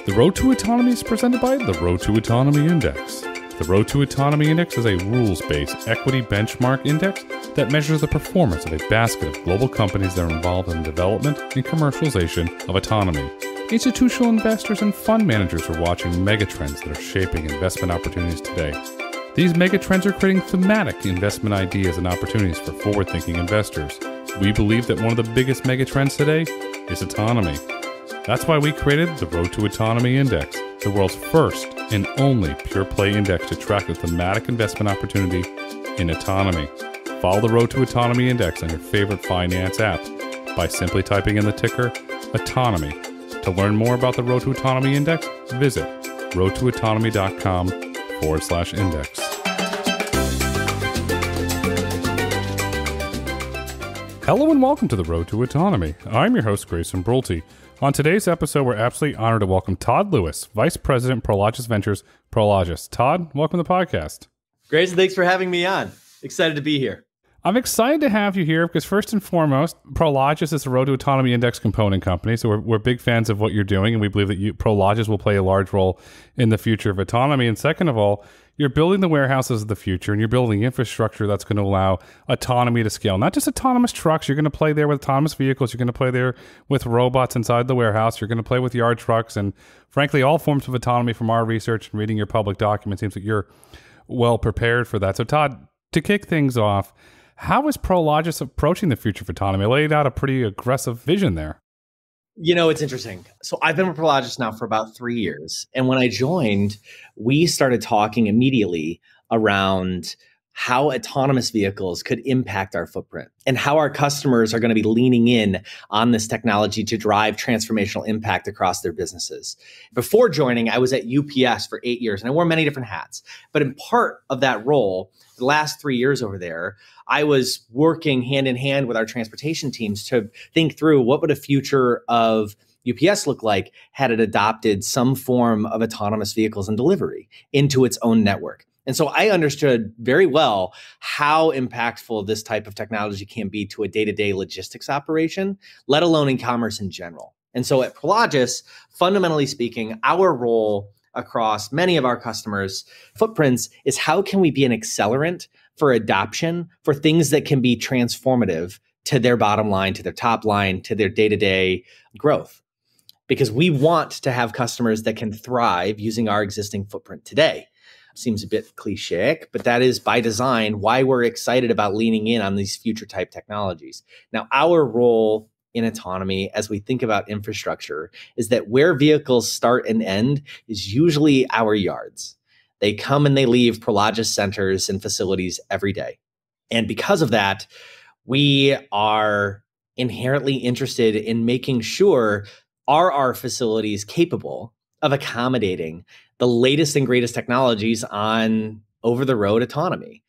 The Road to Autonomy is presented by the Road to Autonomy Index. The Road to Autonomy Index is a rules-based equity benchmark index that measures the performance of a basket of global companies that are involved in the development and commercialization of autonomy. Institutional investors and fund managers are watching megatrends that are shaping investment opportunities today. These megatrends are creating thematic investment ideas and opportunities for forward-thinking investors. We believe that one of the biggest megatrends today is autonomy. That's why we created the Road to Autonomy Index, the world's first and only pure-play index to track the thematic investment opportunity in autonomy. Follow the Road to Autonomy Index on your favorite finance app by simply typing in the ticker Autonomy. To learn more about the Road to Autonomy Index, visit roadtoautonomy.com/index. Hello and welcome to the Road to Autonomy. I'm your host, Grayson Brulte. On today's episode, we're absolutely honored to welcome Todd Lewis, Vice President, Prologis Ventures Prologis. Todd, welcome to the podcast. Grayson, thanks for having me on. Excited to be here. I'm excited to have you here because first and foremost, Prologis is a Road to Autonomy Index component company. So we're big fans of what you're doing, and we believe that Prologis will play a large role in the future of autonomy. And second of all, you're building the warehouses of the future, and you're building infrastructure that's going to allow autonomy to scale. Not just autonomous trucks. You're going to play there with autonomous vehicles. You're going to play there with robots inside the warehouse. You're going to play with yard trucks. And frankly, all forms of autonomy from our research and reading your public documents seems that you're well prepared for that. So Todd, to kick things off, how is Prologis approaching the future of autonomy? I laid out a pretty aggressive vision there. You know, it's interesting. So I've been with Prologis now for about 3 years. And when I joined, we started talking immediately around how autonomous vehicles could impact our footprint and how our customers are going to be leaning in on this technology to drive transformational impact across their businesses. Before joining, I was at UPS for 8 years and I wore many different hats. But in part of that role, the last 3 years over there, I was working hand in hand with our transportation teams to think through what would a future of UPS look like had it adopted some form of autonomous vehicles and delivery into its own network. And so I understood very well how impactful this type of technology can be to a day-to-day logistics operation, let alone in commerce in general. And so at Prologis, fundamentally speaking, our role across many of our customers' footprints is how can we be an accelerant for adoption for things that can be transformative to their bottom line, to their top line, to their day-to-day growth. Because we want to have customers that can thrive using our existing footprint today. Seems a bit cliche, but that is by design why we're excited about leaning in on these future type technologies. Now, our role in autonomy as we think about infrastructure is that where vehicles start and end is usually our yards. They come and they leave Prologis centers and facilities every day. And because of that, we are inherently interested in making sure are our facilities capable of accommodating the latest and greatest technologies on over-the-road autonomy.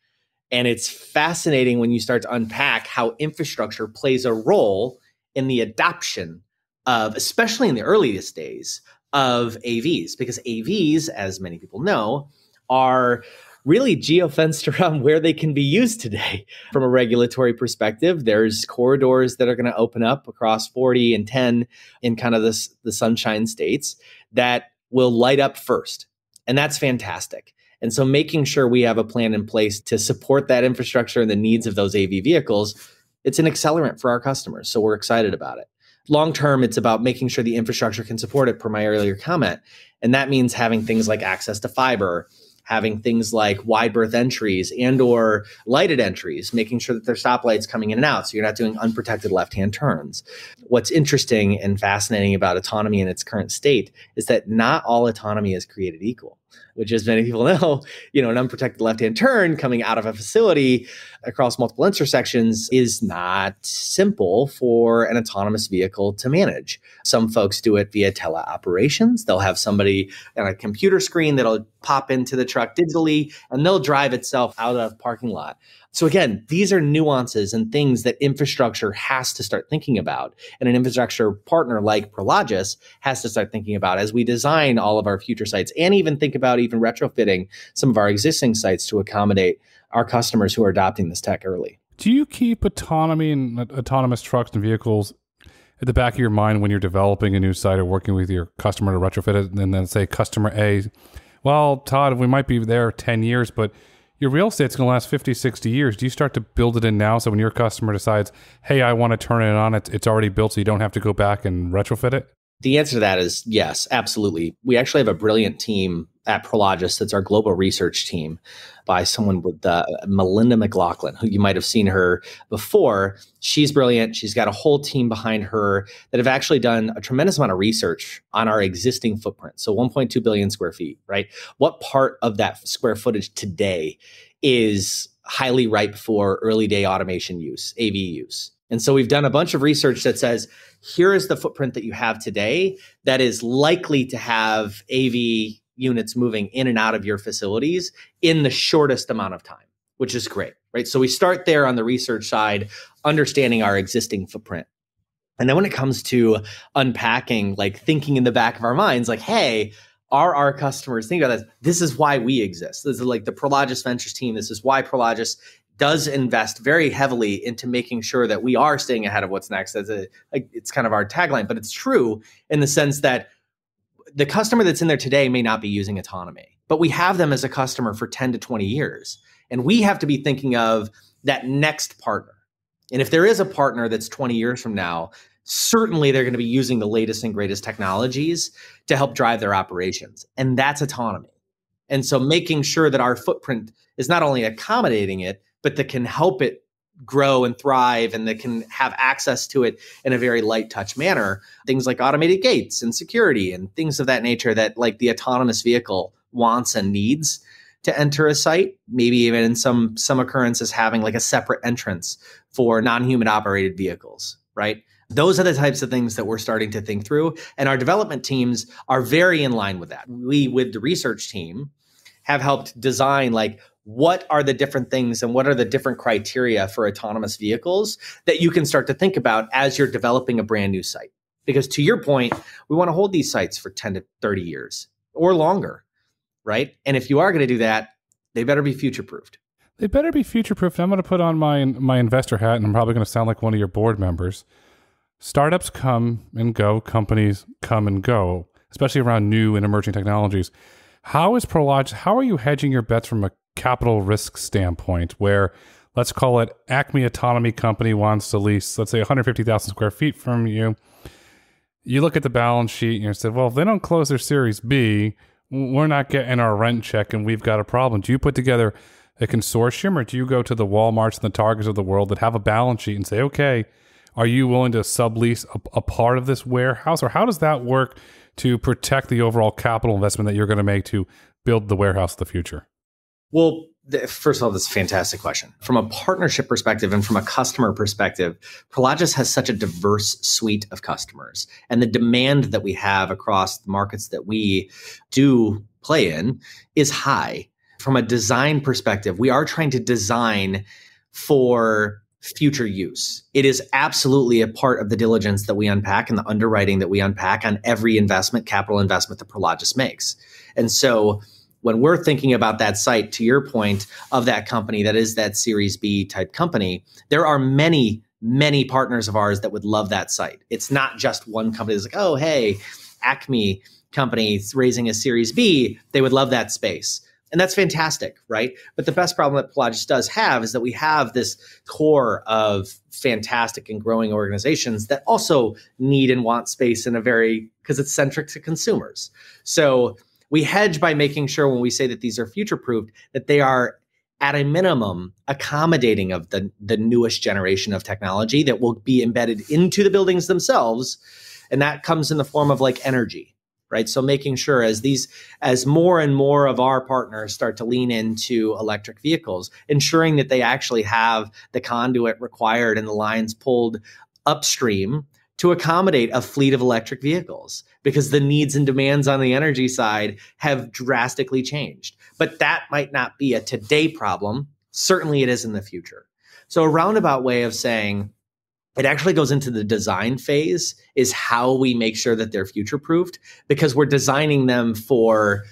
And it's fascinating when you start to unpack how infrastructure plays a role in the adoption of, especially in the earliest days, of AVs. Because AVs, as many people know, are really geofenced around where they can be used today. From a regulatory perspective, there's corridors that are going to open up across 40 and 10 in kind of the sunshine states that will light up first. And that's fantastic. And so making sure we have a plan in place to support that infrastructure and the needs of those AV vehicles, it's an accelerant for our customers. So we're excited about it. Long term, it's about making sure the infrastructure can support it, per my earlier comment. And that means having things like access to fiber, having things like wide berth entries and or lighted entries, making sure that there's stoplights coming in and out so you're not doing unprotected left-hand turns. What's interesting and fascinating about autonomy in its current state is that not all autonomy is created equal, which, as many people know, an unprotected left-hand turn coming out of a facility across multiple intersections is not simple for an autonomous vehicle to manage. Some folks do it via teleoperations. They'll have somebody on a computer screen that'll pop into the truck digitally, and they'll drive itself out of the parking lot. So again, these are nuances and things that infrastructure has to start thinking about. And an infrastructure partner like Prologis has to start thinking about as we design all of our future sites and even think about even retrofitting some of our existing sites to accommodate our customers who are adopting this tech early. Do you keep autonomy and autonomous trucks and vehicles at the back of your mind when you're developing a new site or working with your customer to retrofit it, and then say customer A, well, Todd, we might be there 10 years, but your real estate's going to last 50, 60 years. Do you start to build it in now so when your customer decides, hey, I want to turn it on, it's already built so you don't have to go back and retrofit it? The answer to that is yes, absolutely. We actually have a brilliant team at Prologis that's our global research team by someone with Melinda McLaughlin, who you might have seen her before. She's brilliant. She's got a whole team behind her that have actually done a tremendous amount of research on our existing footprint. So 1.2 billion square feet, right? What part of that square footage today is highly ripe for early day automation use, AV use? And so we've done a bunch of research that says, here is the footprint that you have today that is likely to have AV units moving in and out of your facilities in the shortest amount of time, which is great, right? So we start there on the research side, understanding our existing footprint. And then when it comes to unpacking, like thinking in the back of our minds, like, hey, are our customers, think about this, this is why we exist. This is like the Prologis Ventures team. This is why Prologis does invest very heavily into making sure that we are staying ahead of what's next. It's kind of our tagline, but it's true in the sense that the customer that's in there today may not be using Autonomy, but we have them as a customer for 10 to 20 years. And we have to be thinking of that next partner. And if there is a partner that's 20 years from now, certainly they're going to be using the latest and greatest technologies to help drive their operations. And that's Autonomy. And so making sure that our footprint is not only accommodating it, but that can help it grow and thrive and that can have access to it in a very light touch manner. Things like automated gates and security and things of that nature that like the autonomous vehicle wants and needs to enter a site, maybe even in some occurrences having like a separate entrance for non-human operated vehicles, right? Those are the types of things that we're starting to think through. And our development teams are very in line with that. We, with the research team, have helped design like what are the different things and what are the different criteria for autonomous vehicles that you can start to think about as you're developing a brand new site. Because to your point, we want to hold these sites for 10 to 30 years or longer, right? And if you are going to do that, they better be future-proofed. They better be future-proofed. I'm going to put on my investor hat, and I'm probably going to sound like one of your board members. Startups come and go, companies come and go, especially around new and emerging technologies. How are you hedging your bets from a capital risk standpoint where, let's call it Acme Autonomy Company wants to lease, let's say 150,000 square feet from you. You look at the balance sheet and you say, well, if they don't close their Series B, we're not getting our rent check and we've got a problem. Do you put together a consortium or do you go to the Walmarts and the Targets of the world that have a balance sheet and say, okay, are you willing to sublease a part of this warehouse? Or how does that work to protect the overall capital investment that you're going to make to build the warehouse of the future? Well, first of all, that's a fantastic question. From a partnership perspective and from a customer perspective, Prologis has such a diverse suite of customers. And the demand that we have across the markets that we do play in is high. From a design perspective, we are trying to design for future use. It is absolutely a part of the diligence that we unpack and the underwriting that we unpack on every capital investment that Prologis makes. And so when we're thinking about that site, to your point of that company that is that Series B type company, there are many, many partners of ours that would love that site. It's not just one company that's like, oh, hey, Acme company raising a Series B, they would love that space. And that's fantastic, right? But the best problem that Prologis does have is that we have this core of fantastic and growing organizations that also need and want space because it's centric to consumers. So we hedge by making sure when we say that these are future-proofed, that they are at a minimum accommodating of the newest generation of technology that will be embedded into the buildings themselves. And that comes in the form of like energy. Right. So making sure as more and more of our partners start to lean into electric vehicles, ensuring that they actually have the conduit required and the lines pulled upstream to accommodate a fleet of electric vehicles, because the needs and demands on the energy side have drastically changed. But that might not be a today problem. Certainly it is in the future. So a roundabout way of saying, it actually goes into the design phase is how we make sure that they're future-proofed, because we're designing them for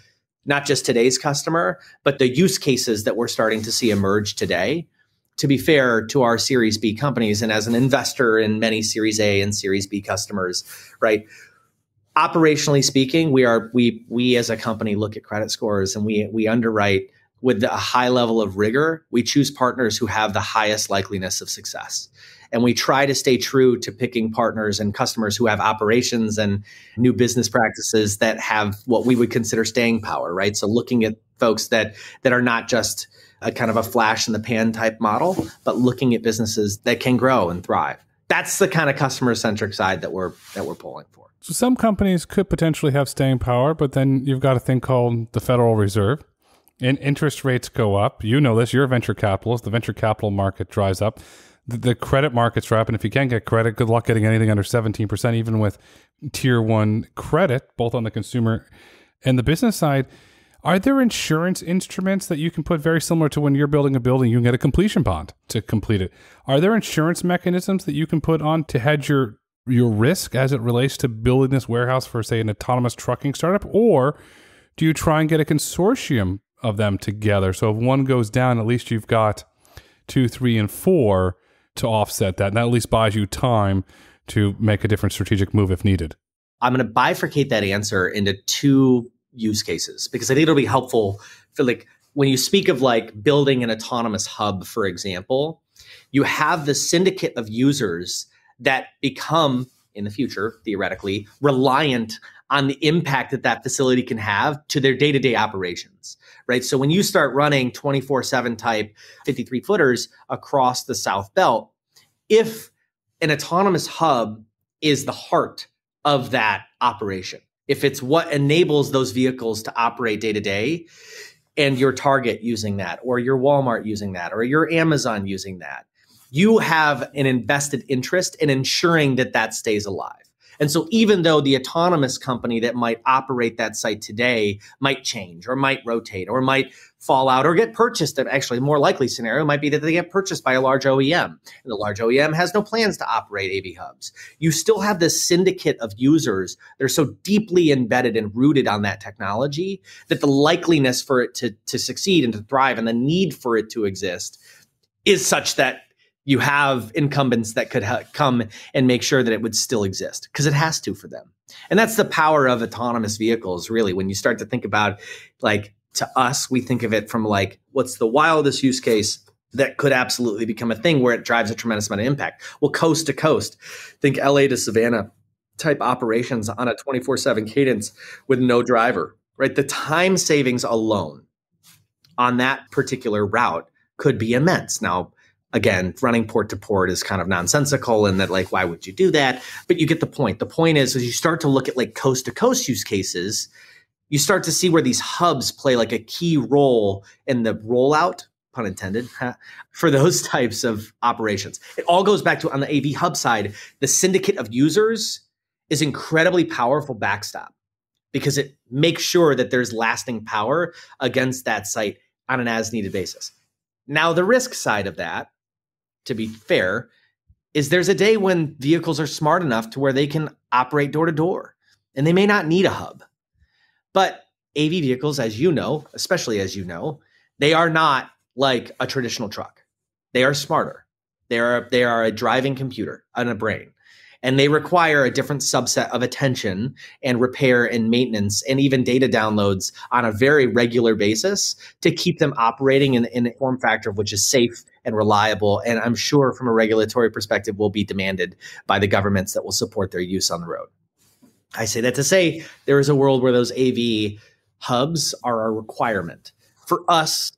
not just today's customer, but the use cases that we're starting to see emerge today. to be fair to our Series B companies and as an investor in many Series A and Series B customers, right? Operationally speaking, we as a company look at credit scores and we underwrite with a high level of rigor. We choose partners who have the highest likeliness of success. And we try to stay true to picking partners and customers who have operations and new business practices that have what we would consider staying power, right? So looking at folks that are not just a kind of a flash in the pan type model, but looking at businesses that can grow and thrive. That's the kind of customer-centric side that we're pulling for. So some companies could potentially have staying power, but then you've got a thing called the Federal Reserve, and interest rates go up. You know this. You're a venture capitalist. The venture capital market dries up. The credit markets dry up, and if you can't get credit, good luck getting anything under 17%, even with tier one credit, both on the consumer and the business side. Are there insurance instruments that you can put very similar to when you're building a building, you can get a completion bond to complete it? Are there insurance mechanisms that you can put on to hedge your risk as it relates to building this warehouse for, say, an autonomous trucking startup? Or do you try and get a consortium of them together? So if one goes down, at least you've got 2, 3, and 4 to offset that. And that at least buys you time to make a different strategic move if needed. I'm going to bifurcate that answer into 2 use cases because I think it'll be helpful for like when you speak of like building an autonomous hub, for example, you have the syndicate of users that become in the future, theoretically, reliant on the impact that that facility can have to their day-to-day operations, right? So when you start running 24/7 type 53 footers across the South Belt, if an autonomous hub is the heart of that operation, if it's what enables those vehicles to operate day to day, and your Target using that, or your Walmart using that, or your Amazon using that, you have an invested interest in ensuring that that stays alive. And so even though the autonomous company that might operate that site today might change or might rotate or might fall out or get purchased, actually a more likely scenario might be that they get purchased by a large OEM and the large OEM has no plans to operate AV hubs. You still have this syndicate of users that are so deeply embedded and rooted on that technology that the likeliness for it to succeed and to thrive and the need for it to exist is such that you have incumbents that could come and make sure that it would still exist because it has to for them. And that's the power of autonomous vehicles, really. When you start to think about, like, to us, we think of it from like, what's the wildest use case that could absolutely become a thing where it drives a tremendous amount of impact? Well, coast to coast, think LA to Savannah type operations on a 24/7 cadence with no driver, right? The time savings alone on that particular route could be immense. Now, again, running port to port is kind of nonsensical in that, like, why would you do that? But you get the point. The point is, as you start to look at like coast to coast use cases, you start to see where these hubs play like a key role in the rollout, pun intended, for those types of operations. It all goes back to, on the AV hub side, the syndicate of users is incredibly powerful backstop because it makes sure that there's lasting power against that site on an as needed basis. Now, the risk side of that, to be fair, is there's a day when vehicles are smart enough to where they can operate door to door and they may not need a hub. But AV vehicles, as you know, especially as you know, they are not like a traditional truck. They are smarter. They are a driving computer and a brain. And they require a different subset of attention and repair and maintenance and even data downloads on a very regular basis to keep them operating in a form factor which is safe and reliable. And I'm sure from a regulatory perspective will be demanded by the governments that will support their use on the road. I say that to say there is a world where those AV hubs are a requirement. For us,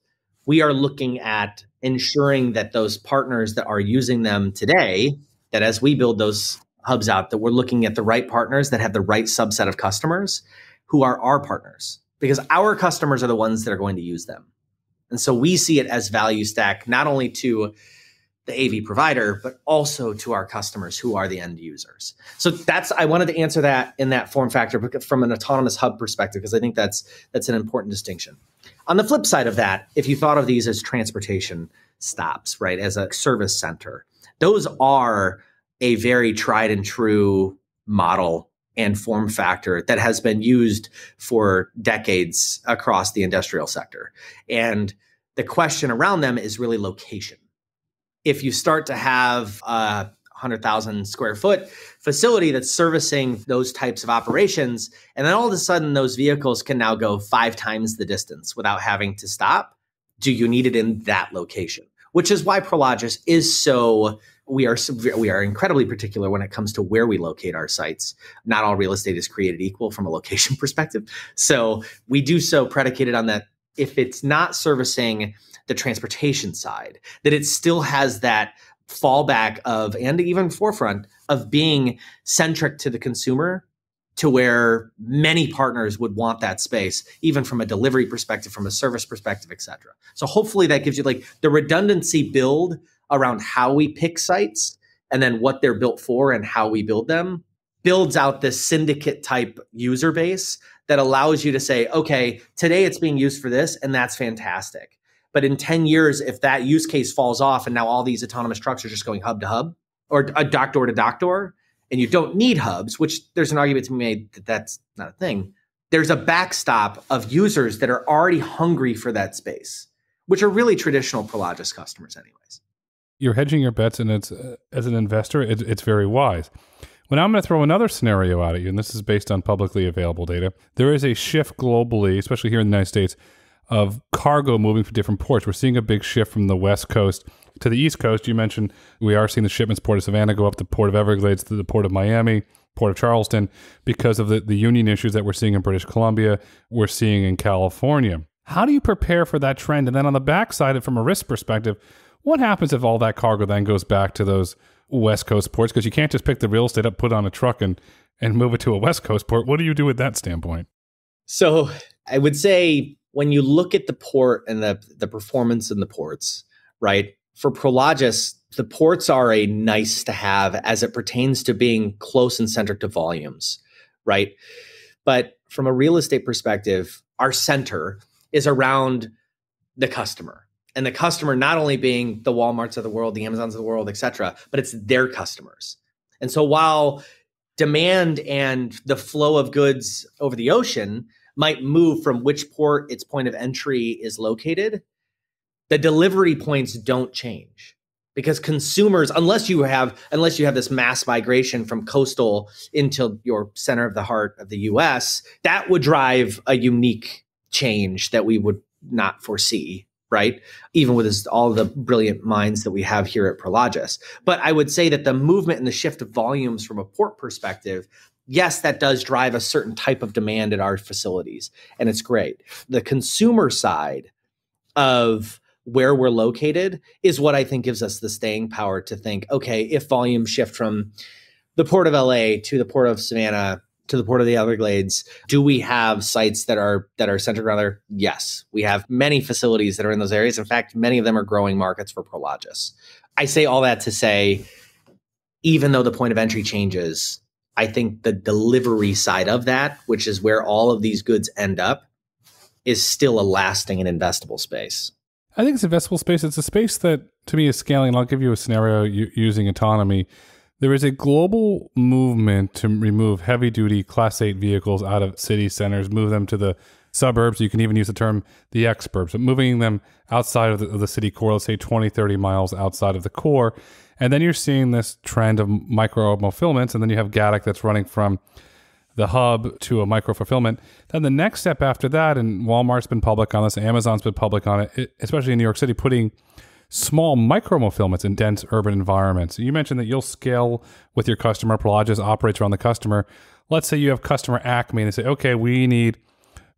we are looking at ensuring that those partners that are using them today, that as we build those hubs out, that we're looking at the right partners that have the right subset of customers who are our partners, because our customers are the ones that are going to use them. And so we see it as value stack, not only to the AV provider, but also to our customers who are the end users. So I wanted to answer that in that form factor from an autonomous hub perspective, because I think that's an important distinction. On the flip side of that, if you thought of these as transportation stops, right, as a service center, those are a very tried and true model and form factor that has been used for decades across the industrial sector. And the question around them is really location. if you start to have a 100,000 square foot facility that's servicing those types of operations, and then all of a sudden those vehicles can now go 5 times the distance without having to stop, do you need it in that location? Which is why Prologis is so, we are incredibly particular when it comes to where we locate our sites. Not all real estate is created equal from a location perspective. So we do so predicated on that. If it's not servicing the transportation side, that it still has that fallback of, and even forefront of being centric to the consumer, to where many partners would want that space, even from a delivery perspective, from a service perspective, et cetera. So hopefully that gives you like the redundancy build around how we pick sites and then what they're built for and how we build them, builds out this syndicate type user base that allows you to say, okay, today it's being used for this, and that's fantastic. But in 10 years, if that use case falls off and now all these autonomous trucks are just going hub to hub or a dock door to dock door, and you don't need hubs, which there's an argument to be made that that's not a thing, there's a backstop of users that are already hungry for that space, which are really traditional Prologis customers anyways. You're hedging your bets, and it's as an investor, it's very wise. Well, now I'm going to throw another scenario out at you, and this is based on publicly available data. There is a shift globally, especially here in the United States, of cargo moving from different ports. We're seeing a big shift from the West Coast to the East Coast. You mentioned we are seeing the shipments, Port of Savannah go up to Port of Everglades, to the Port of Miami, Port of Charleston, because of the union issues that we're seeing in British Columbia, we're seeing in California. How do you prepare for that trend? And then on the backside, from a risk perspective, what happens if all that cargo then goes back to those West Coast ports? Because you can't just pick the real estate up, put it on a truck, and move it to a West Coast port. What do you do with that standpoint? So I would say when you look at the port and the performance in the ports, right? For Prologis, the ports are a nice to have as it pertains to being close and centric to volumes, right? But from a real estate perspective, our center is around the customer. And the customer not only being the Walmarts of the world, the Amazons of the world, et cetera, but it's their customers. And so while demand and the flow of goods over the ocean might move from which port its point of entry is located, the delivery points don't change, because consumers, unless you have this mass migration from coastal into your center of the heart of the US, that would drive a unique change that we would not foresee, right? Even with all the brilliant minds that we have here at Prologis. But I would say that the movement and the shift of volumes from a port perspective, yes, that does drive a certain type of demand at our facilities, and it's great. The consumer side of where we're located is what I think gives us the staying power to think, okay, if volumes shift from the Port of LA to the Port of Savannah to the Port of the Everglades, do we have sites that are centered around there? Yes, we have many facilities that are in those areas. In fact, many of them are growing markets for Prologis. I say all that to say, even though the point of entry changes, I think the delivery side of that, which is where all of these goods end up, is still a lasting and investable space. I think it's investable space. It's a space that, to me, is scaling. And I'll give you a scenario using autonomy. There is a global movement to remove heavy-duty Class 8 vehicles out of city centers, move them to the suburbs. You can even use the term the exurbs, but moving them outside of the city core, let's say 20, 30 miles outside of the core. And then you're seeing this trend of micro-fulfillments, and then you have Gaddick that's running from the hub to a micro-fulfillment. Then the next step after that, and Walmart's been public on this, Amazon's been public on it, especially in New York City, putting small micro-fulfillments in dense urban environments. You mentioned that you'll scale with your customer. Prologis operates around the customer. Let's say you have customer Acme, and they say, okay, we need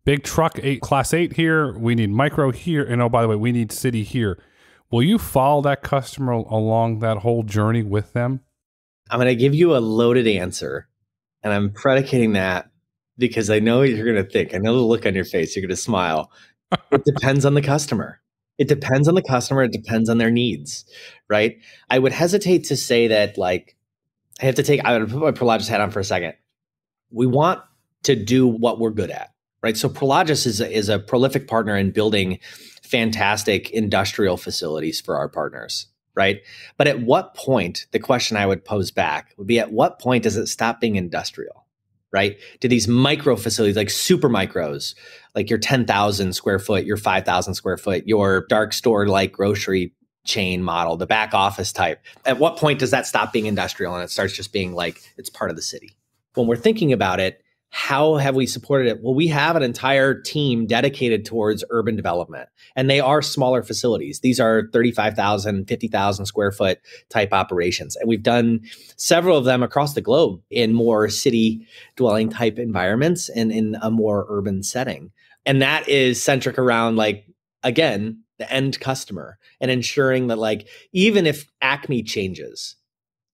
big truck, Class 8 here, we need micro here, and oh, by the way, we need city here. Will you follow that customer along that whole journey with them? I'm going to give you a loaded answer, and I'm predicating that because I know you're going to think, I know the look on your face, you're going to smile. It depends on the customer. It depends on the customer. It depends on their needs, right? I would hesitate to say that, like, I would put my Prologis hat on for a second. We want to do what we're good at, right? So Prologis is a prolific partner in building fantastic industrial facilities for our partners, right? But at what point, the question I would pose back would be, at what point does it stop being industrial, right? Do these micro facilities, like super micros, like your 10,000 square foot, your 5,000 square foot, your dark store like grocery chain model, the back office type. At what point does that stop being industrial and it starts just being like it's part of the city? When we're thinking about it, how have we supported it? Well, we have an entire team dedicated towards urban development, and they are smaller facilities. These are 35,000, 50,000 square foot type operations. And we've done several of them across the globe in more city dwelling type environments and in a more urban setting. And that is centric around, like, again, the end customer and ensuring that, like, even if Acme changes,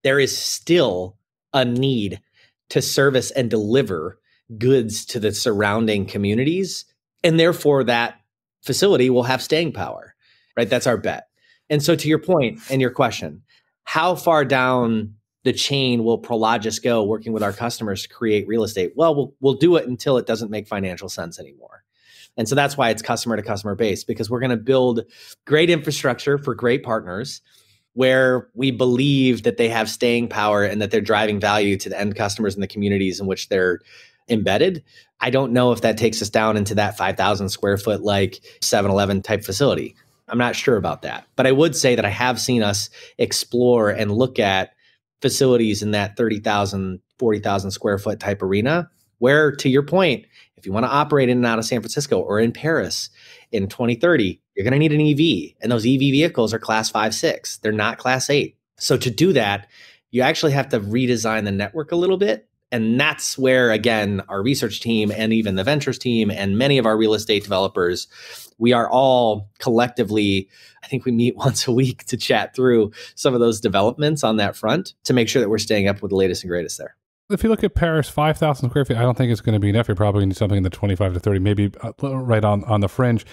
there is still a need to service and deliver goods to the surrounding communities. And therefore that facility will have staying power, right? That's our bet. And so to your point and your question, how far down the chain will Prologis go working with our customers to create real estate? Well, we'll do it until it doesn't make financial sense anymore. And so that's why it's customer to customer based, because we're going to build great infrastructure for great partners where we believe that they have staying power and that they're driving value to the end customers in the communities in which they're embedded. I don't know if that takes us down into that 5,000 square foot, like 7-Eleven type facility. I'm not sure about that. But I would say that I have seen us explore and look at facilities in that 30,000, 40,000 square foot type arena, where, to your point, if you want to operate in and out of San Francisco or in Paris in 2030, you're going to need an EV. And those EV vehicles are class 5, 6. They're not class 8. So to do that, you actually have to redesign the network a little bit. And that's where, again, our research team and even the ventures team and many of our real estate developers, we are all collectively, I think we meet once a week to chat through some of those developments on that front to make sure that we're staying up with the latest and greatest there. If you look at Paris, 5,000 square feet, I don't think it's going to be enough. You're probably going to need something in the 25 to 30, maybe right on the fringe.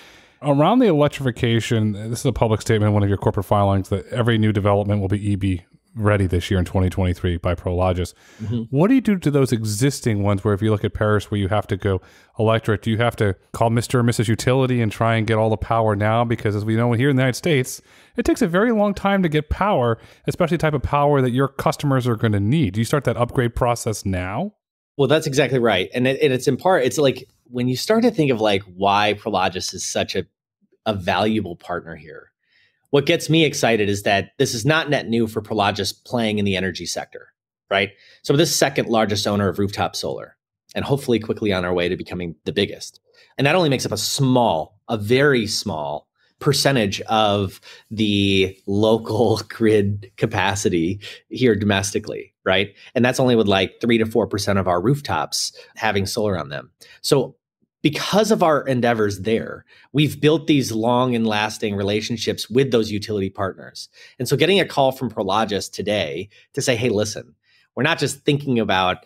Around the electrification, this is a public statement in one of your corporate filings that every new development will be EV ready this year in 2023 by Prologis. Mm-hmm. What do you do to those existing ones where if you look at Paris where you have to go electric, do you have to call Mr. or Mrs. Utility and try and get all the power now? Because as we know here in the United States, it takes a very long time to get power, especially the type of power that your customers are going to need. Do you start that upgrade process now? Well, that's exactly right. And it's in part, it's like when you start to think of like why Prologis is such a valuable partner here, what gets me excited is that this is not net new for Prologis playing in the energy sector, right? So we're the second largest owner of rooftop solar, and hopefully quickly on our way to becoming the biggest. And that only makes up a very small percentage of the local grid capacity here domestically, right? And that's only with like 3 to 4% of our rooftops having solar on them. So because of our endeavors there, we've built these long and lasting relationships with those utility partners. And so getting a call from Prologis today to say, hey, listen, we're not just thinking about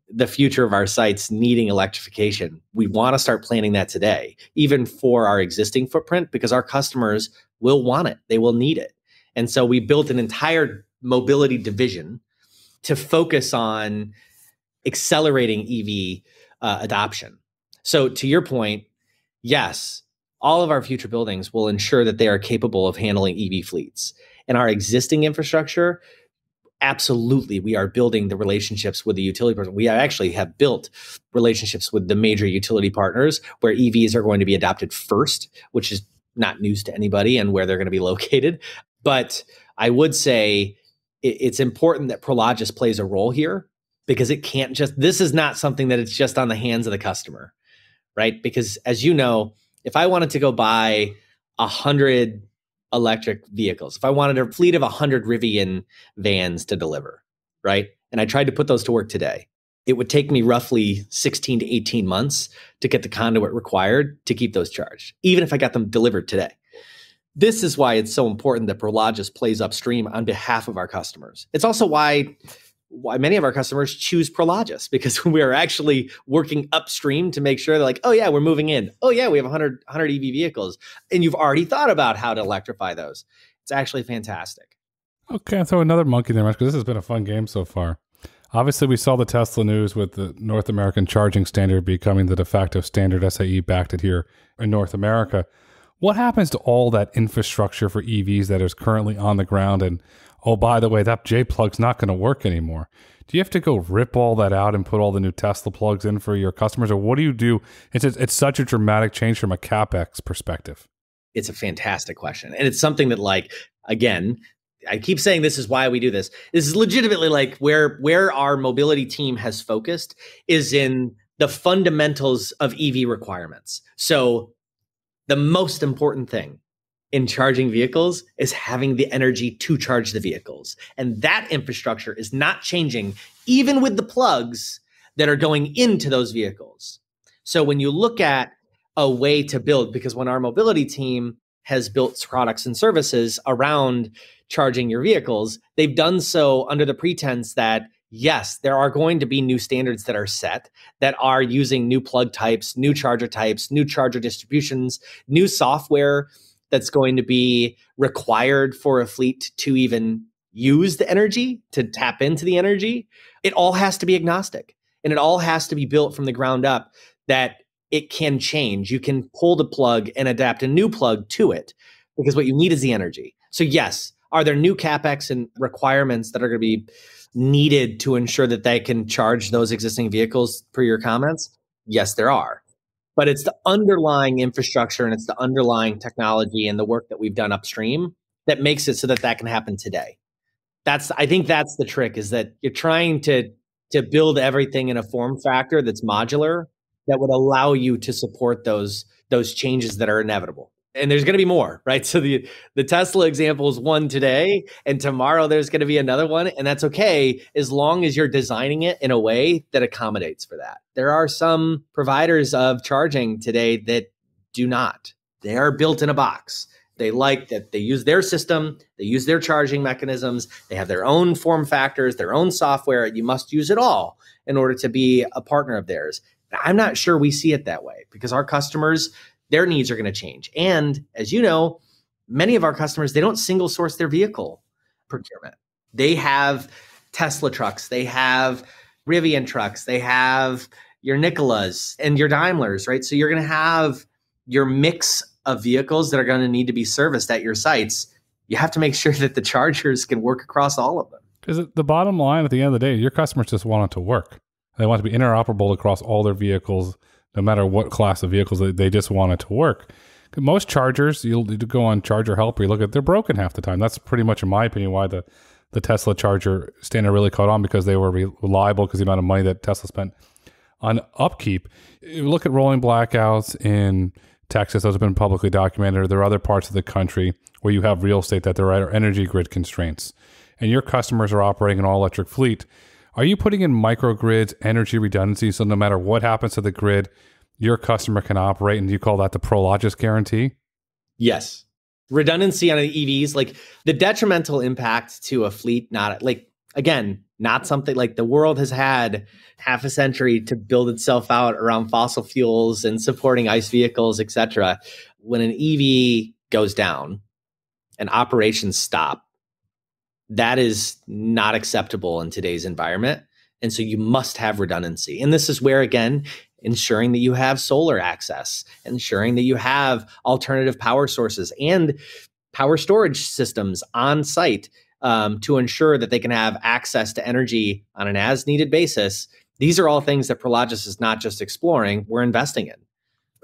the future of our sites needing electrification. We want to start planning that today, even for our existing footprint, because our customers will want it. They will need it. And so we built an entire mobility division to focus on accelerating EV adoption. So to your point, yes, all of our future buildings will ensure that they are capable of handling EV fleets. And our existing infrastructure, absolutely, we are building the relationships with the utility partners. We actually have built relationships with the major utility partners where EVs are going to be adopted first, which is not news to anybody, and where they're going to be located. But I would say it's important that Prologis plays a role here, because it can't just, this is not something that it's just on the hands of the customer. Right? Because as you know, if I wanted to go buy 100 electric vehicles, if I wanted a fleet of 100 Rivian vans to deliver, right? And I tried to put those to work today, it would take me roughly 16 to 18 months to get the conduit required to keep those charged, even if I got them delivered today. This is why it's so important that Prologis plays upstream on behalf of our customers. It's also why many of our customers choose Prologis, because we are actually working upstream to make sure they're like, oh yeah, we're moving in. Oh yeah, we have 100 EV vehicles. And you've already thought about how to electrify those. It's actually fantastic. Okay, so another monkey there, because this has been a fun game so far. Obviously, we saw the Tesla news with the North American charging standard becoming the de facto standard. SAE backed it here in North America. What happens to all that infrastructure for EVs that is currently on the ground? And oh, by the way, that J-plug's not going to work anymore. Do you have to go rip all that out and put all the new Tesla plugs in for your customers? Or what do you do? It's such a dramatic change from a CapEx perspective. It's a fantastic question. And it's something that, like, again, I keep saying this is why we do this. This is legitimately like where our mobility team has focused is in the fundamentals of EV requirements. So the most important thing in charging vehicles is having the energy to charge the vehicles. And that infrastructure is not changing, even with the plugs that are going into those vehicles. So when you look at a way to build, because when our mobility team has built products and services around charging your vehicles, they've done so under the pretense that, yes, there are going to be new standards that are set that are using new plug types, new charger distributions, new software that's going to be required for a fleet to even use the energy, to tap into the energy. It all has to be agnostic, and it all has to be built from the ground up that it can change. You can pull the plug and adapt a new plug to it because what you need is the energy. So yes, are there new CapEx and requirements that are going to be needed to ensure that they can charge those existing vehicles per your comments? Yes, there are. But it's the underlying infrastructure and it's the underlying technology and the work that we've done upstream that makes it so that that can happen today. I think that's the trick, is that you're trying to build everything in a form factor that's modular that would allow you to support those changes that are inevitable. And there's going to be more, right? So the Tesla example is one today, and tomorrow there's going to be another one, and that's okay as long as you're designing it in a way that accommodates for that. There are some providers of charging today that do not. They are built in a box. They like that they use their system, they use their charging mechanisms, they have their own form factors, their own software. You must use it all in order to be a partner of theirs. I'm not sure we see it that way because our customers, their needs are going to change. And as you know, many of our customers, they don't single source their vehicle procurement. They have Tesla trucks, they have Rivian trucks, they have your Nikolas and your Daimlers, right? So you're going to have your mix of vehicles that are going to need to be serviced at your sites. You have to make sure that the chargers can work across all of them. Because the bottom line at the end of the day, your customers just want it to work. They want it to be interoperable across all their vehicles, no matter what class of vehicles. They just want it to work. Most chargers, you'll go on Charger Help, or you look at, they're broken half the time. That's pretty much, in my opinion, why the Tesla charger standard really caught on, because they were reliable because the amount of money that Tesla spent on upkeep. You look at rolling blackouts in Texas, those have been publicly documented. There are other parts of the country where you have real estate that there are energy grid constraints, and your customers are operating an all-electric fleet. Are you putting in microgrids, energy redundancy, so no matter what happens to the grid, your customer can operate? And do you call that the Prologis guarantee? Yes. Redundancy on the EVs, like the detrimental impact to a fleet, not something like the world has had half a century to build itself out around fossil fuels and supporting ICE vehicles, et cetera. When an EV goes down and operations stop, that is not acceptable in today's environment. And so you must have redundancy. And this is where, again, ensuring that you have solar access, ensuring that you have alternative power sources and power storage systems on site to ensure that they can have access to energy on an as-needed basis. These are all things that Prologis is not just exploring, we're investing in.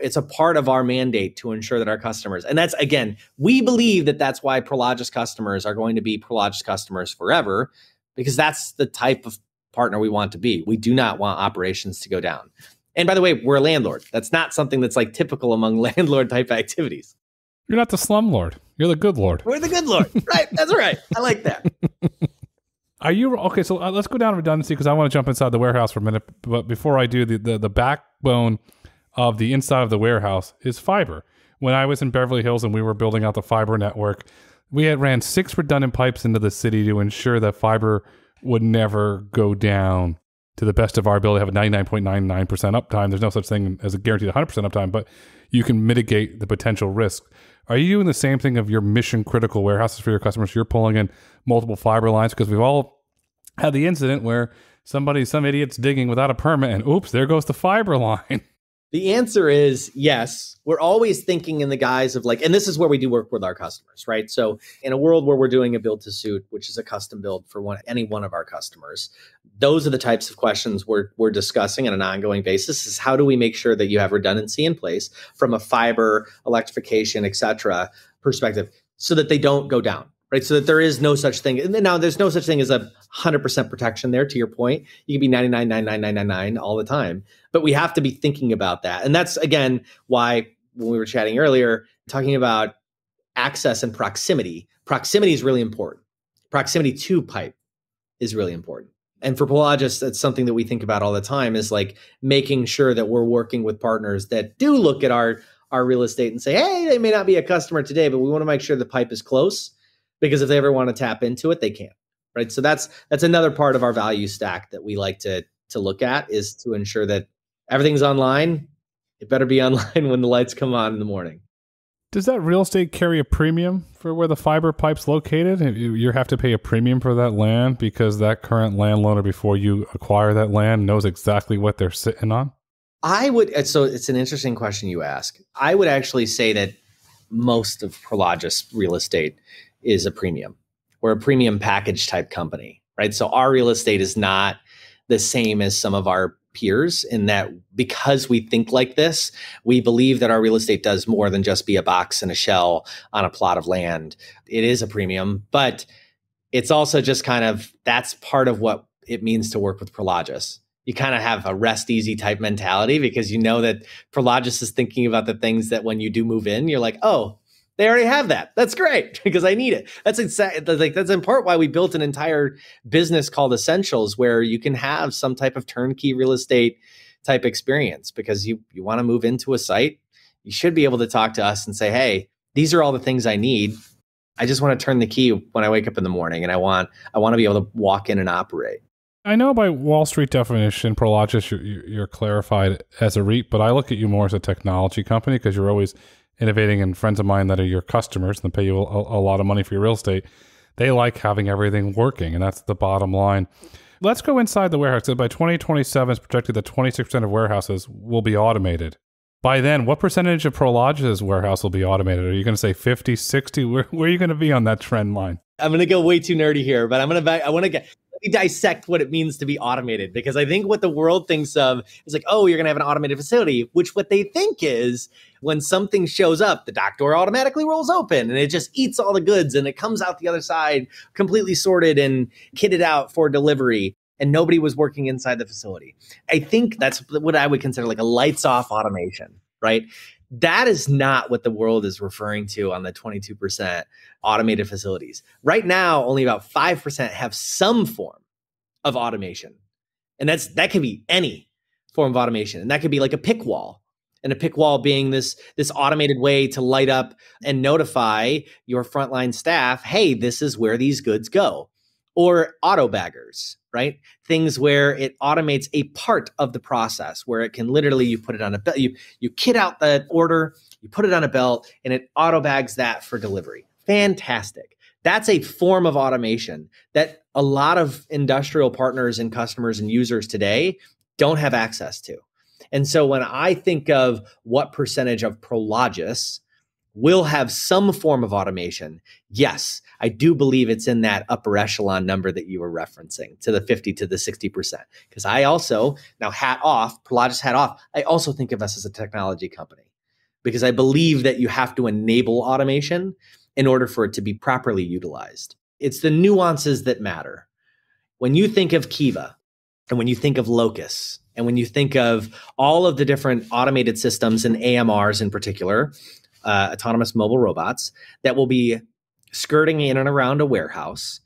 It's a part of our mandate to ensure that our customers, and that's, again, we believe that that's why Prologis customers are going to be Prologis customers forever, because that's the type of partner we want to be. We do not want operations to go down. And by the way, we're a landlord. That's not something that's like typical among landlord type activities. You're not the slumlord. You're the good lord. We're the good lord. Right. That's right. I like that. Are you okay? So let's go down to redundancy, because I want to jump inside the warehouse for a minute. But before I do, the backbone of the inside of the warehouse is fiber. When I was in Beverly Hills and we were building out the fiber network, we had ran 6 redundant pipes into the city to ensure that fiber would never go down. To the best of our ability, have a 99.99% uptime. There's no such thing as a guaranteed 100% uptime, but you can mitigate the potential risk. Are you doing the same thing of your mission critical warehouses for your customers? You're pulling in multiple fiber lines, because we've all had the incident where some idiot's digging without a permit and oops, there goes the fiber line. The answer is yes. We're always thinking in the guise of like, and this is where we do work with our customers, right? So in a world where we're doing a build to suit, which is a custom build for any one of our customers, those are the types of questions we're discussing on an ongoing basis, is how do we make sure that you have redundancy in place from a fiber, electrification, et cetera perspective, so that they don't go down. right? So that there is no such thing. And now there's no such thing as 100% protection there, to your point. You can be 99.99999 all the time. But we have to be thinking about that. And that's, again, why when we were chatting earlier, talking about access and proximity. Proximity is really important. Proximity to pipe is really important. And for Prologis, that's something that we think about all the time, is like making sure that we're working with partners that do look at our real estate and say, hey, they may not be a customer today, but we want to make sure the pipe is close, because if they ever want to tap into it, they can, right? So that's another part of our value stack that we like to look at, is to ensure that everything's online. It better be online when the lights come on in the morning. Does that real estate carry a premium for where the fiber pipe's located? You have to pay a premium for that land because that current landowner, before you acquire that land, knows exactly what they're sitting on? So it's an interesting question you ask. I would actually say that most of Prologis real estate is a premium. We're a premium package type company, right? So our real estate is not the same as some of our peers, in that because we think like this, we believe that our real estate does more than just be a box and a shell on a plot of land. It is a premium, but it's also just kind of, that's part of what it means to work with Prologis. You kind of have a rest easy type mentality, because you know that Prologis is thinking about the things that when you do move in, you're like, oh, they already have that. That's great, because I need it. That's in part why we built an entire business called Essentials, where you can have some type of turnkey real estate type experience, because you want to move into a site. You should be able to talk to us and say, hey, these are all the things I need. I just want to turn the key when I wake up in the morning, and I want to be able to walk in and operate. I know by Wall Street definition, Prologis, you're clarified as a REIT, but I look at you more as a technology company, because you're always innovating, and friends of mine that are your customers and pay you a lot of money for your real estate, they like having everything working, and that's the bottom line. Let's go inside the warehouse. So by 2027, it's projected that 26% of warehouses will be automated. By then, what percentage of Prologis' warehouse will be automated? Are you going to say 50, 60? Where are you going to be on that trend line? I'm going to go way too nerdy here, but let me dissect what it means to be automated, because I think what the world thinks of is like, oh, you're going to have an automated facility, which what they think is when something shows up, the dock door automatically rolls open and it just eats all the goods and it comes out the other side completely sorted and kitted out for delivery, and nobody was working inside the facility. I think that's what I would consider like a lights off automation, right? That is not what the world is referring to on the 22% automated facilities. Right now, only about 5% have some form of automation. And that can be any form of automation. And that could be like a pick wall. And a pick wall being this automated way to light up and notify your frontline staff, hey, this is where these goods go. Or auto baggers, right? Things where it automates a part of the process, where it can literally, you put it on a belt, you kit out the order, you put it on a belt, and it auto bags that for delivery. Fantastic. That's a form of automation that a lot of industrial partners and customers and users today don't have access to. And so when I think of what percentage of Prologis will have some form of automation, yes, I do believe it's in that upper echelon number that you were referencing, to the 50 to the 60%. Because I also, now Prologis hat off, I also think of us as a technology company, because I believe that you have to enable automation in order for it to be properly utilized. It's the nuances that matter. When you think of Kiva, and when you think of Locus, and when you think of all of the different automated systems and AMRs in particular, autonomous mobile robots that will be skirting in and around a warehouse,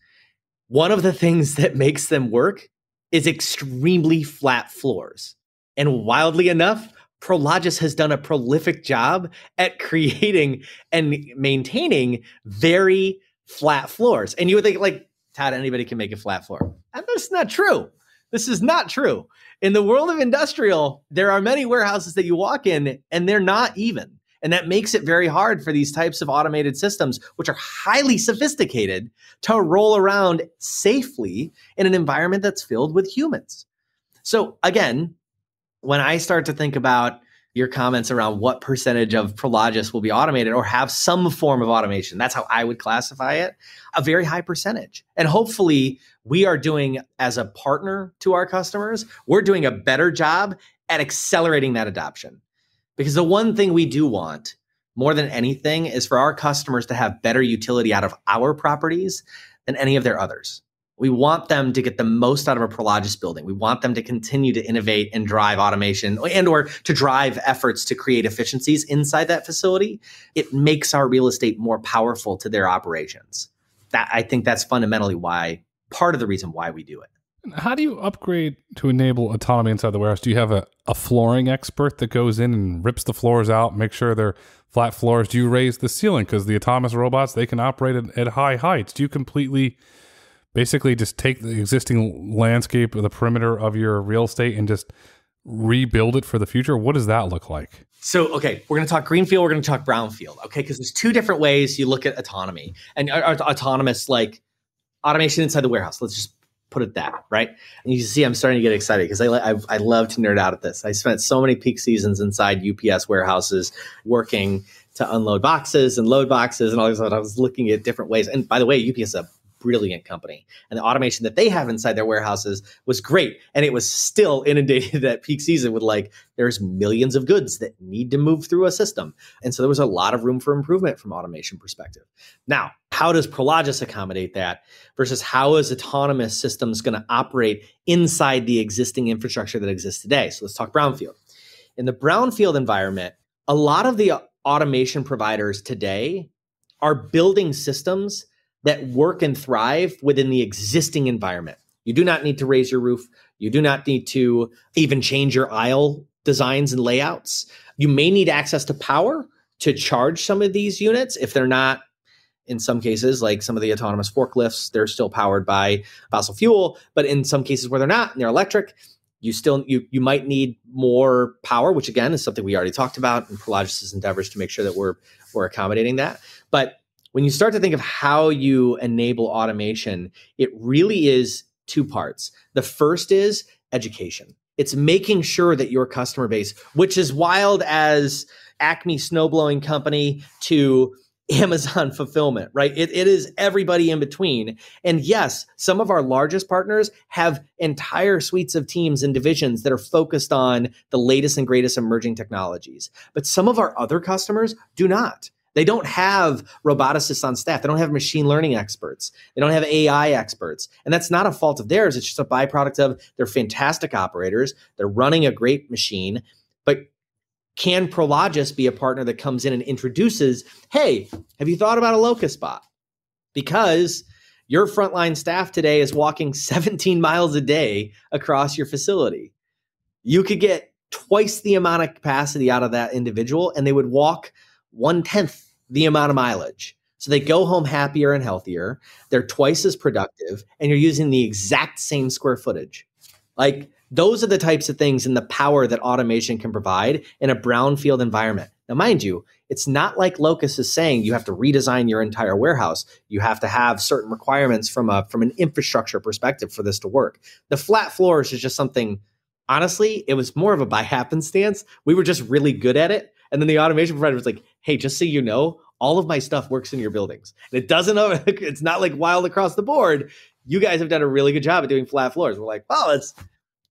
one of the things that makes them work is extremely flat floors. And wildly enough, Prologis has done a prolific job at creating and maintaining very flat floors. And you would think, like, Todd, anybody can make a flat floor. And that's not true. This is not true. In the world of industrial, there are many warehouses that you walk in and they're not even. And that makes it very hard for these types of automated systems, which are highly sophisticated, to roll around safely in an environment that's filled with humans. So again, when I start to think about your comments around what percentage of Prologis will be automated or have some form of automation, that's how I would classify it, a very high percentage. And hopefully we are doing, as a partner to our customers, we're doing a better job at accelerating that adoption. Because the one thing we do want more than anything is for our customers to have better utility out of our properties than any of their others. We want them to get the most out of a Prologis building. We want them to continue to innovate and drive automation and or to drive efforts to create efficiencies inside that facility. It makes our real estate more powerful to their operations. I think that's fundamentally part of the reason why we do it. How do you upgrade to enable autonomy inside the warehouse? Do you have a flooring expert that goes in and rips the floors out, make sure they're flat floors? Do you raise the ceiling? Because the autonomous robots, they can operate at high heights. Do you completely basically just take the existing landscape of the perimeter of your real estate and just rebuild it for the future? What does that look like? So, okay, we're going to talk greenfield, we're going to talk brownfield, okay? Because there's two different ways you look at autonomy and autonomous, like automation inside the warehouse. Let's just put it that, right? And you can see I'm starting to get excited because I love to nerd out at this. I spent so many peak seasons inside UPS warehouses working to unload boxes and load boxes and all this stuff. I was looking at different ways. And by the way, UPS is a brilliant company. And the automation that they have inside their warehouses was great. And it was still inundated at peak season with there's millions of goods that need to move through a system. And so there was a lot of room for improvement from automation perspective. Now, how does Prologis accommodate that versus how is autonomous systems going to operate inside the existing infrastructure that exists today? So let's talk brownfield. In the brownfield environment, a lot of the automation providers today are building systems that work and thrive within the existing environment. You do not need to raise your roof. You do not need to even change your aisle designs and layouts. You may need access to power to charge some of these units if they're not, in some cases, like some of the autonomous forklifts, they're still powered by fossil fuel. But in some cases where they're not and they're electric, you might need more power, which again is something we already talked about in Prologis' endeavors to make sure that we're accommodating that. But when you start to think of how you enable automation, it really is two parts. The first is education. It's making sure that your customer base, which is wild as Acme snowblowing company to Amazon fulfillment, right? It is everybody in between. And yes, some of our largest partners have entire suites of teams and divisions that are focused on the latest and greatest emerging technologies. But some of our other customers do not. They don't have roboticists on staff. They don't have machine learning experts. They don't have AI experts. And that's not a fault of theirs. It's just a byproduct of they're fantastic operators. They're running a great machine. But can Prologis be a partner that comes in and introduces, hey, have you thought about a locust bot? Because your frontline staff today is walking 17 miles a day across your facility. You could get twice the amount of capacity out of that individual, and they would walk 1/10 the amount of mileage. So they go home happier and healthier. They're twice as productive, and you're using the exact same square footage. Like those are the types of things and the power that automation can provide in a brownfield environment. Now, mind you, it's not like Locust is saying you have to redesign your entire warehouse. You have to have certain requirements from an infrastructure perspective for this to work. The flat floors is just something, honestly, it was more of a by happenstance. We were just really good at it. And then the automation provider was like, hey, just so you know, all of my stuff works in your buildings. And it's not like wild across the board. You guys have done a really good job at doing flat floors. We're like, oh,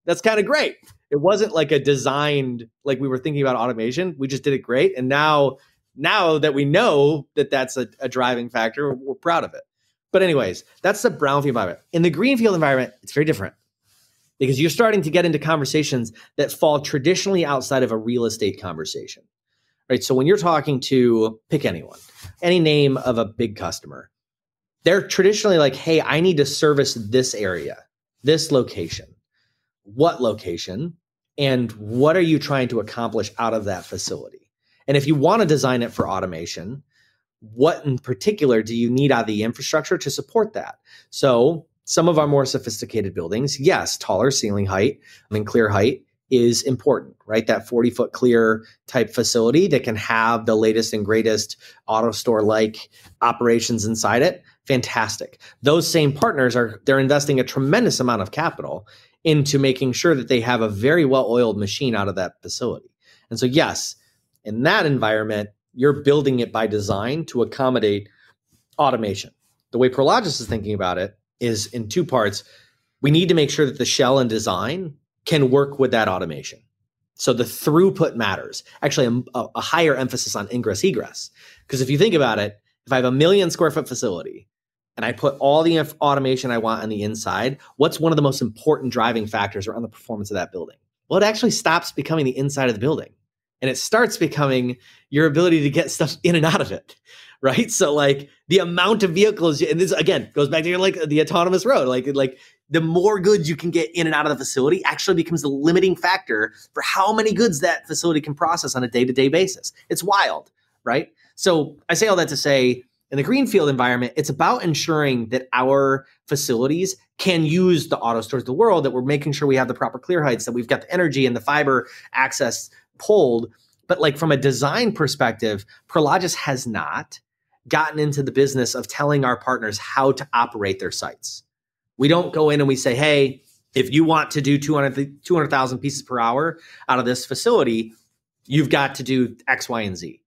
that's kind of great. It wasn't like a designed, like we were thinking about automation. We just did it great. And now that we know that that's a driving factor, we're proud of it. But anyways, that's the brownfield environment. In the greenfield environment, it's very different because you're starting to get into conversations that fall traditionally outside of a real estate conversation. Right. So when you're talking to pick anyone, any name of a big customer, they're traditionally like, hey, I need to service this area, this location. What location? And what are you trying to accomplish out of that facility? And if you want to design it for automation, what in particular do you need out of the infrastructure to support that? So some of our more sophisticated buildings, yes, taller ceiling height, clear height is important, right? That 40-foot clear type facility that can have the latest and greatest auto store-like operations inside it, fantastic. Those same partners they're investing a tremendous amount of capital into making sure that they have a very well-oiled machine out of that facility. And so yes, in that environment, you're building it by design to accommodate automation. The way Prologis is thinking about it is in two parts. We need to make sure that the shell and design can work with that automation. So the throughput matters. Actually, a higher emphasis on ingress egress. Because if you think about it, if I have a 1,000,000 square foot facility and I put all the automation I want on the inside, what's one of the most important driving factors around the performance of that building? Well, it actually stops becoming the inside of the building and it starts becoming your ability to get stuff in and out of it, right? So like the amount of vehicles, and this again goes back to your, like the autonomous road, like the more goods you can get in and out of the facility actually becomes the limiting factor for how many goods that facility can process on a day-to-day basis. It's wild, right? So I say all that to say, in the greenfield environment, it's about ensuring that our facilities can use the auto stores of the world, that we're making sure we have the proper clear heights, that we've got the energy and the fiber access pulled. But like from a design perspective, Prologis has not gotten into the business of telling our partners how to operate their sites. We don't go in and we say, hey, if you want to do 200,000 pieces per hour out of this facility, you've got to do X, Y, and Z.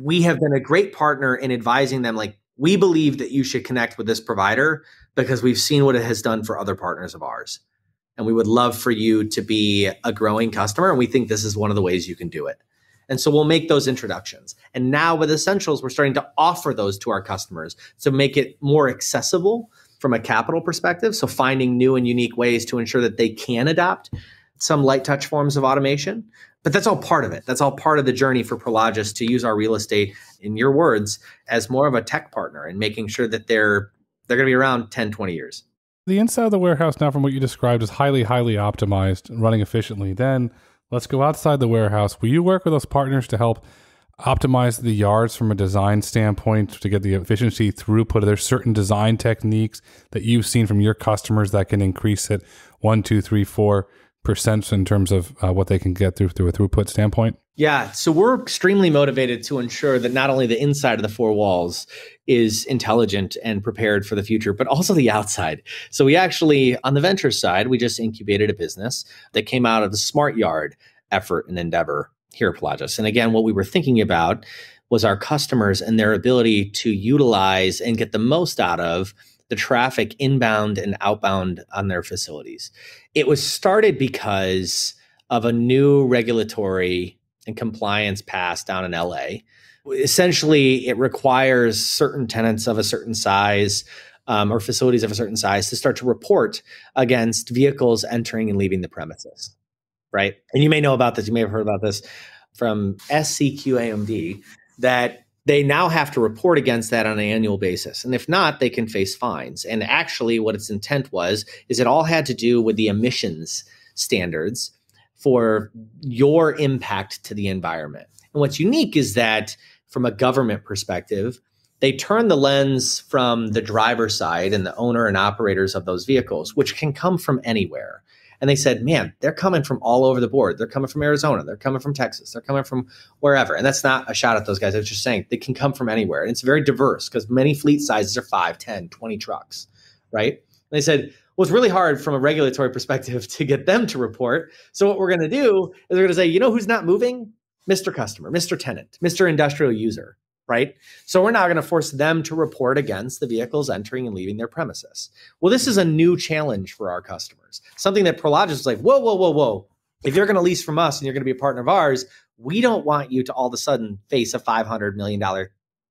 We have been a great partner in advising them, like, we believe that you should connect with this provider because we've seen what it has done for other partners of ours. And we would love for you to be a growing customer. And we think this is one of the ways you can do it. And so we'll make those introductions. And now with Essentials, we're starting to offer those to our customers to make it more accessible from a capital perspective. So finding new and unique ways to ensure that they can adopt some light touch forms of automation. But that's all part of it. That's all part of the journey for Prologis to use our real estate, in your words, as more of a tech partner and making sure that they're going to be around 10, 20 years. The inside of the warehouse now, from what you described, is highly, highly optimized, running efficiently. Then let's go outside the warehouse. Will you work with those partners to help optimize the yards from a design standpoint to get the efficiency throughput? Are there certain design techniques that you've seen from your customers that can increase it 1, 2, 3, 4% in terms of what they can get through a throughput standpoint? Yeah, so we're extremely motivated to ensure that not only the inside of the four walls is intelligent and prepared for the future, but also the outside. So we actually, on the venture side, we just incubated a business that came out of the Smart Yard effort and endeavor here at Prologis. And again, what we were thinking about was our customers and their ability to utilize and get the most out of the traffic inbound and outbound on their facilities. It was started because of a new regulatory and compliance pass down in LA. Essentially, it requires certain tenants of a certain size or facilities of a certain size to start to report against vehicles entering and leaving the premises, right? And you may know about this, you may have heard about this from SCQAMD, that they now have to report against that on an annual basis. And if not, they can face fines. And actually what its intent is it all had to do with the emissions standards for your impact to the environment. And what's unique is that from a government perspective, they turn the lens from the driver's side and the owner and operators of those vehicles, which can come from anywhere. And they said, man, they're coming from all over the board. They're coming from Arizona. They're coming from Texas. They're coming from wherever. And that's not a shot at those guys. I was just saying they can come from anywhere. And it's very diverse because many fleet sizes are 5, 10, 20 trucks, right? And they said, well, it's really hard from a regulatory perspective to get them to report. So what we're going to do is we're going to say, you know who's not moving? Mr. Customer, Mr. Tenant, Mr. Industrial User, right? So we're now going to force them to report against the vehicles entering and leaving their premises. Well, this is a new challenge for our customers. Something that Prologis is like, whoa. If you're going to lease from us and you're going to be a partner of ours, we don't want you to all of a sudden face a $500 million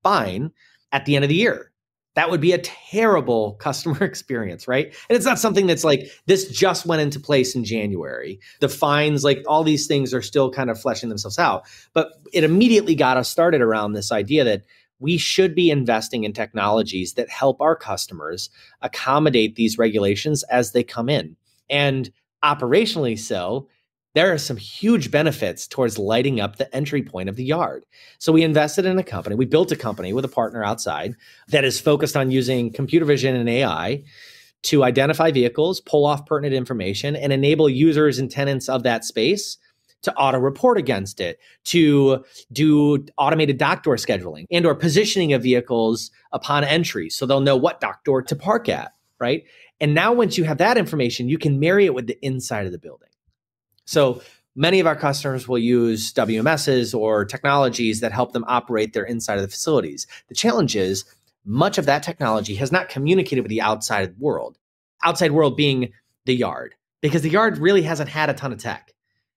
fine at the end of the year. That would be a terrible customer experience, right? And it's not something that's like, this just went into place in January. The fines, like all these things are still kind of fleshing themselves out. But it immediately got us started around this idea that we should be investing in technologies that help our customers accommodate these regulations as they come in. And operationally so, there are some huge benefits towards lighting up the entry point of the yard. So we invested in a company. We built a company with a partner outside that is focused on using computer vision and AI to identify vehicles, pull off pertinent information, and enable users and tenants of that space to auto-report against it, to do automated dock door scheduling and or positioning of vehicles upon entry so they'll know what dock door to park at, right? And now once you have that information, you can marry it with the inside of the building. So many of our customers will use WMSs or technologies that help them operate their inside of the facilities. The challenge is much of that technology has not communicated with the outside world being the yard, because the yard really hasn't had a ton of tech.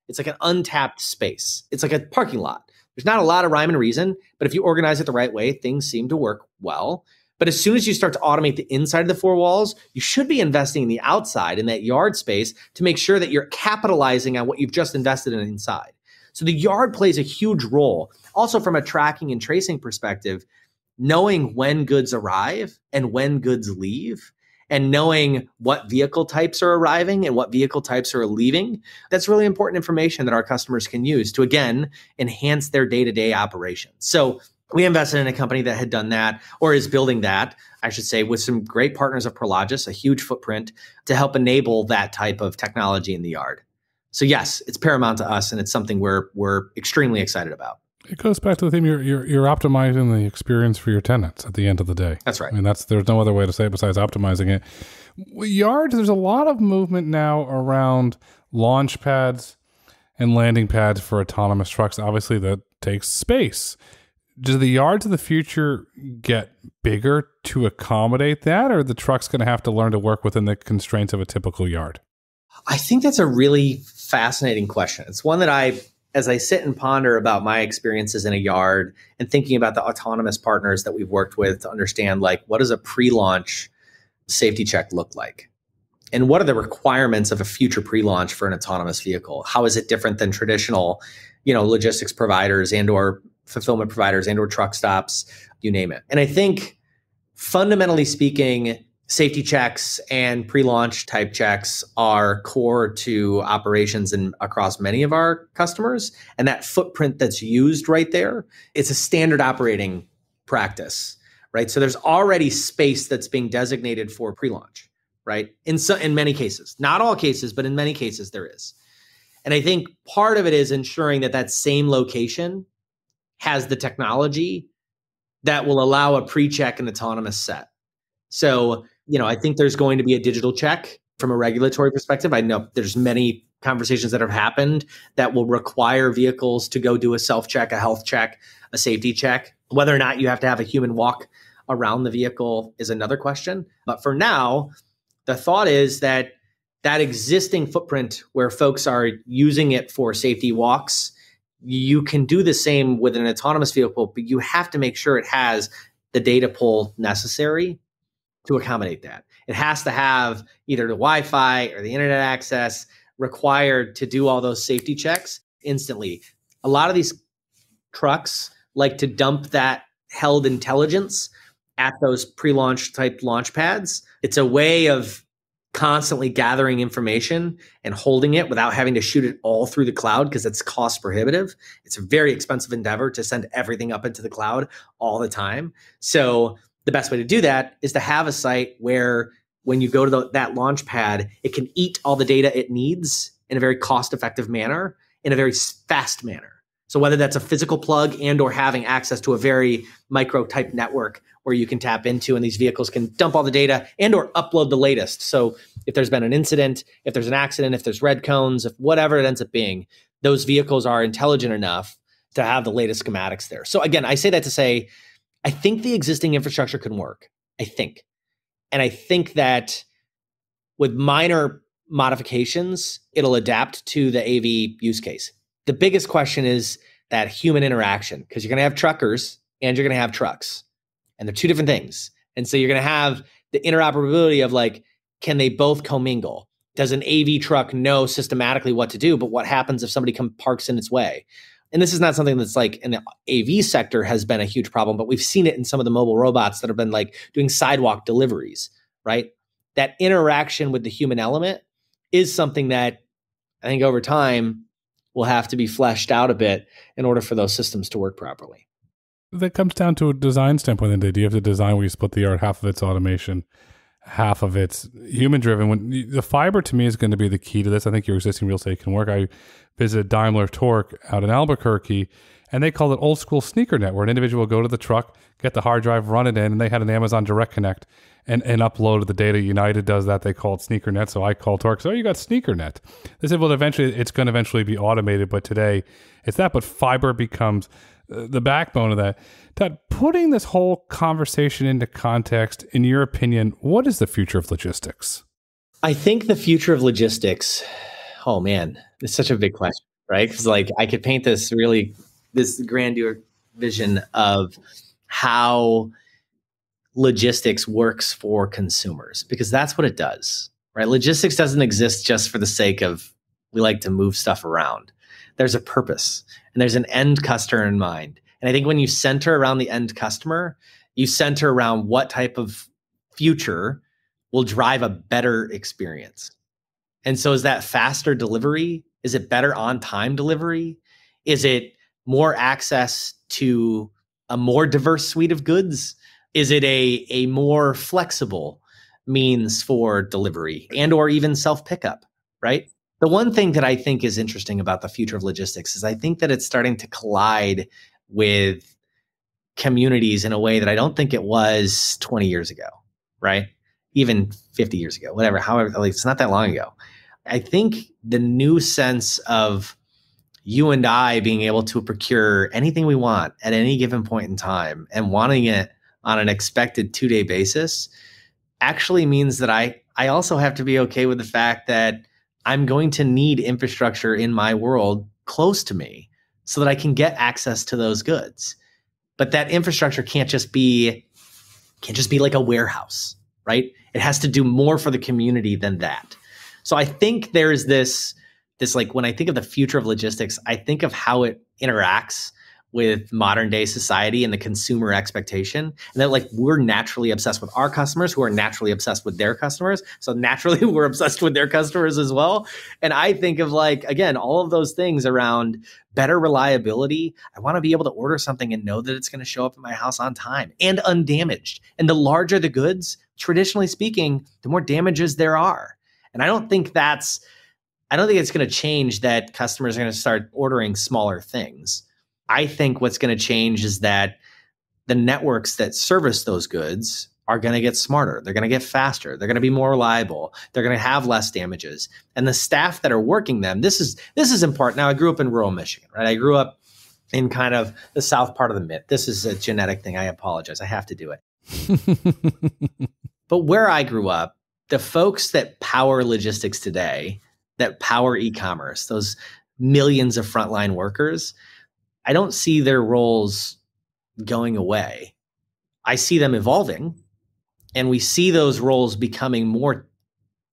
It's like an untapped space. It's like a parking lot. There's not a lot of rhyme and reason, but if you organize it the right way, things seem to work well. But as soon as you start to automate the inside of the four walls, you should be investing in the outside, in that yard space, to make sure that you're capitalizing on what you've just invested in inside. So the yard plays a huge role. Also, from a tracking and tracing perspective, knowing when goods arrive and when goods leave, and knowing what vehicle types are arriving and what vehicle types are leaving, that's really important information that our customers can use to, again, enhance their day-to-day operations. So we invested in a company that had done that, or is building that, I should say, with some great partners of Prologis, a huge footprint, to help enable that type of technology in the yard. So yes, it's paramount to us, and it's something we're extremely excited about. It goes back to the theme, you're optimizing the experience for your tenants at the end of the day. That's right. I mean, there's no other way to say it besides optimizing it. Yards, there's a lot of movement now around launch pads and landing pads for autonomous trucks. Obviously, that takes space. Do the yards of the future get bigger to accommodate that, or are the trucks going to have to learn to work within the constraints of a typical yard? I think that's a really fascinating question. It's one that as I sit and ponder about my experiences in a yard and thinking about the autonomous partners that we've worked with to understand, like, what does a pre-launch safety check look like? And what are the requirements of a future pre-launch for an autonomous vehicle? How is it different than traditional, logistics providers and or fulfillment providers and or truck stops, you name it? And I think fundamentally speaking, safety checks and pre-launch type checks are core to operations and across many of our customers. And that footprint that's used right there, it's a standard operating practice, right? So there's already space that's being designated for pre-launch, right? In many cases, not all cases, but in many cases there is. And I think part of it is ensuring that same location has the technology that will allow a pre-check and autonomous set. So, I think there's going to be a digital check from a regulatory perspective. I know there's many conversations that have happened that will require vehicles to go do a self-check, a health check, a safety check. Whether or not you have to have a human walk around the vehicle is another question. But for now, the thought is that existing footprint where folks are using it for safety walks, you can do the same with an autonomous vehicle, but you have to make sure it has the data pool necessary to accommodate that. It has to have either the Wi-Fi or the internet access required to do all those safety checks instantly. A lot of these trucks like to dump that held intelligence at those pre-launch type launch pads. It's a way of constantly gathering information and holding it without having to shoot it all through the cloud, because it's cost prohibitive. It's a very expensive endeavor to send everything up into the cloud all the time. So the best way to do that is to have a site where when you go to that launch pad, it can eat all the data it needs in a very cost-effective manner, in a very fast manner. So whether that's a physical plug and or having access to a very micro type network where you can tap into and these vehicles can dump all the data and or upload the latest. So if there's been an incident, if there's an accident, if there's red cones, if whatever it ends up being, those vehicles are intelligent enough to have the latest schematics there. So again, I say that to say, I think the existing infrastructure can work. I think. And I think that with minor modifications, it'll adapt to the AV use case. The biggest question is that human interaction, because you're going to have truckers and you're going to have trucks. And they're two different things. And so you're going to have the interoperability of, like, can they both commingle? Does an AV truck know systematically what to do? But what happens if somebody parks in its way? And this is not something that's like in the AV sector has been a huge problem, but we've seen it in some of the mobile robots that have been like doing sidewalk deliveries, right? That interaction with the human element is something that I think over time will have to be fleshed out a bit in order for those systems to work properly. That comes down to a design standpoint. Do you have to design where you split the yard, half of it's automation, half of it's human driven? When the fiber to me is going to be the key to this. I think your existing real estate can work. I visited Daimler Torque out in Albuquerque, and they called it old school sneaker net, where an individual will go to the truck, get the hard drive, run it in, and they had an Amazon Direct Connect and upload the data. United does that. They call it sneaker net. So I call Torque. So you got sneaker net. They said, well, eventually it's going to eventually be automated, but today it's that. But fiber becomes the backbone of that. Todd, putting this whole conversation into context, in your opinion, what is the future of logistics? I think the future of logistics, oh man, it's such a big question. right? Because like I could paint this grandeur vision of how logistics works for consumers, because that's what it does, right? Logistics doesn't exist just for the sake of we like to move stuff around. There's a purpose and there's an end customer in mind. And I think when you center around the end customer, you center around what type of future will drive a better experience. And so is that faster delivery? Is it better on-time delivery? Is it more access to a more diverse suite of goods? Is it a more flexible means for delivery and or even self-pickup, right? The one thing that I think is interesting about the future of logistics is I think that it's starting to collide with communities in a way that I don't think it was 20 years ago, right? Even 50 years ago, whatever, however, like it's not that long ago. I think the new sense of you and I being able to procure anything we want at any given point in time and wanting it on an expected 2-day basis actually means that I also have to be okay with the fact that I'm going to need infrastructure in my world close to me so that I can get access to those goods. But that infrastructure can't just be like a warehouse, right? It has to do more for the community than that. So I think there's this like when I think of the future of logistics, I think of how it interacts with modern day society and the consumer expectation. And that like we're naturally obsessed with our customers who are naturally obsessed with their customers. So naturally we're obsessed with their customers as well. And I think of like, again, all of those things around better reliability. I want to be able to order something and know that it's going to show up at my house on time and undamaged. And the larger the goods, traditionally speaking, the more damages there are. And I don't think it's going to change that customers are going to start ordering smaller things. I think what's going to change is that the networks that service those goods are going to get smarter. They're going to get faster. They're going to be more reliable. They're going to have less damages. And the staff that are working them, this is important. Now, I grew up in rural Michigan, right? I grew up in kind of the south part of the Mid. This is a genetic thing. I apologize. I have to do it. But where I grew up, the folks that power logistics today, that power e-commerce, those millions of frontline workers, I don't see their roles going away. I see them evolving, and we see those roles becoming more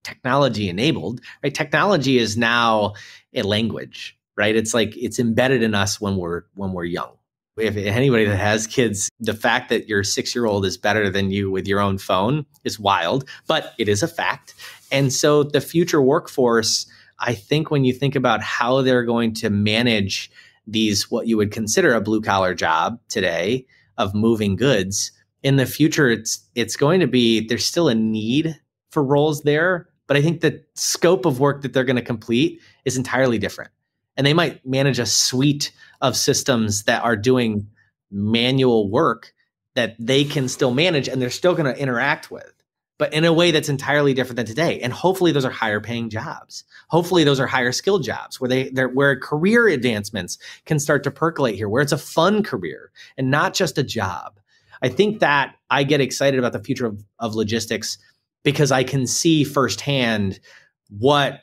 technology enabled, right? Technology is now a language, right? It's like it's embedded in us when we're young. If anybody that has kids, the fact that your 6-year-old is better than you with your own phone is wild, but it is a fact. And so the future workforce, I think when you think about how they're going to manage these, what you would consider a blue collar job today of moving goods, in the future, it's going to be, there's still a need for roles there, but I think the scope of work that they're going to complete is entirely different. And they might manage a suite of systems that are doing manual work that they can still manage and they're still going to interact with, but in a way that's entirely different than today. And hopefully those are higher paying jobs. Hopefully those are higher skilled jobs where career advancements can start to percolate here, where it's a fun career and not just a job. I think that I get excited about the future of logistics because I can see firsthand what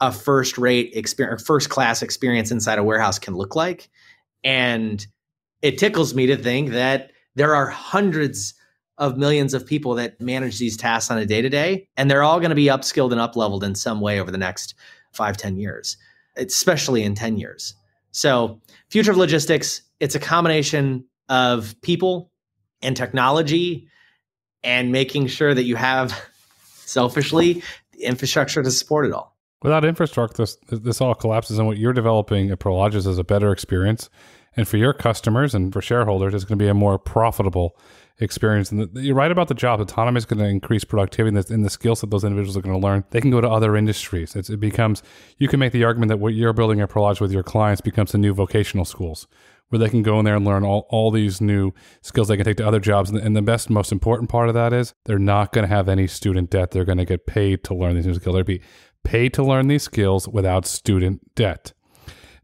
a first-rate experience, or first-class experience inside a warehouse can look like. And it tickles me to think that there are hundreds of millions of people that manage these tasks on a day-to-day, and they're all going to be upskilled and up-leveled in some way over the next 5-10 years, especially in 10 years. So future of logistics, it's a combination of people and technology and making sure that you have, selfishly, the infrastructure to support it all. Without infrastructure, this all collapses, and what you're developing at Prologis is a better experience. And for your customers and for shareholders, it's going to be a more profitable experience. And you're right about the job. Autonomy is going to increase productivity and the skills that those individuals are going to learn. They can go to other industries. It becomes, you can make the argument that what you're building at Prologis with your clients becomes the new vocational schools, where they can go in there and learn all these new skills they can take to other jobs. And the best, most important part of that is they're not going to have any student debt. They're going to get paid to learn these new skills. They'll be paid to learn these skills without student debt.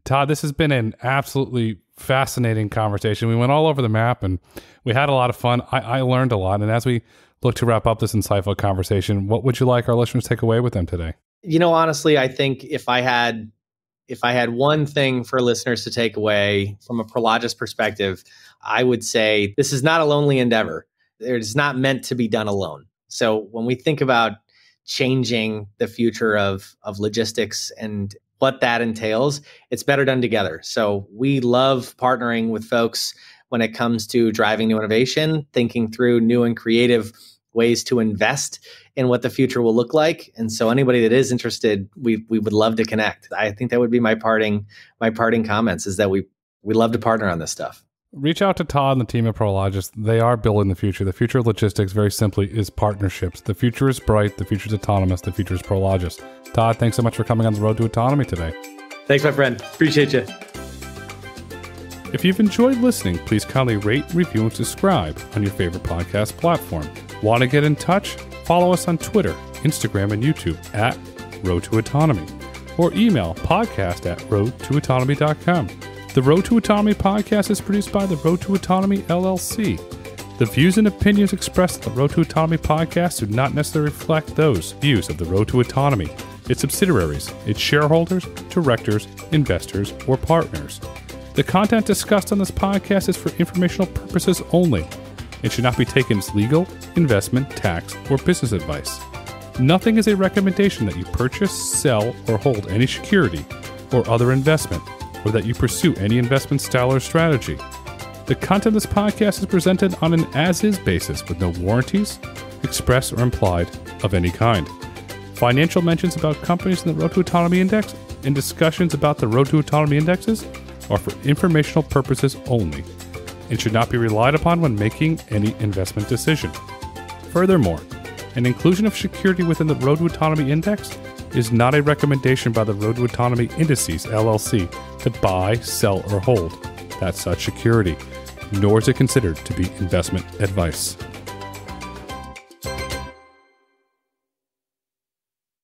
Todd, this has been an absolutely fascinating conversation. We went all over the map and we had a lot of fun. I learned a lot. And as we look to wrap up this insightful conversation, what would you like our listeners to take away with them today? You know, honestly, I think if I had if I had one thing for listeners to take away from a Prologis perspective, I would say this is not a lonely endeavor. It's not meant to be done alone. So when we think about changing the future of logistics and what that entails, it's better done together. So we love partnering with folks when it comes to driving new innovation, thinking through new and creative ways to invest in what the future will look like. And so anybody that is interested, we would love to connect. I think that would be my parting comments, is that we love to partner on this stuff. Reach out to Todd and the team at Prologis. They are building the future. The future of logistics, very simply, is partnerships. The future is bright. The future is autonomous. The future is Prologis. Todd, thanks so much for coming on the road to autonomy today. Thanks, my friend. Appreciate you. If you've enjoyed listening, please kindly rate, review, and subscribe on your favorite podcast platform. Want to get in touch? Follow us on Twitter, Instagram, and YouTube at Road to Autonomy, or email podcast@roadtoautonomy.com. The Road to Autonomy podcast is produced by the Road to Autonomy LLC. The views and opinions expressed in the Road to Autonomy podcast do not necessarily reflect those views of the Road to Autonomy, its subsidiaries, its shareholders, directors, investors, or partners. The content discussed on this podcast is for informational purposes only and should not be taken as legal, investment, tax, or business advice. Nothing is a recommendation that you purchase, sell, or hold any security or other investment, or that you pursue any investment style or strategy. The content of this podcast is presented on an as-is basis with no warranties, express or implied, of any kind. Financial mentions about companies in the Road to Autonomy Index and discussions about the Road to Autonomy Indexes are for informational purposes only and should not be relied upon when making any investment decision. Furthermore, an inclusion of security within the Road to Autonomy Index is not a recommendation by the Road to Autonomy Indices, LLC, to buy, sell, or hold that such security, nor is it considered to be investment advice.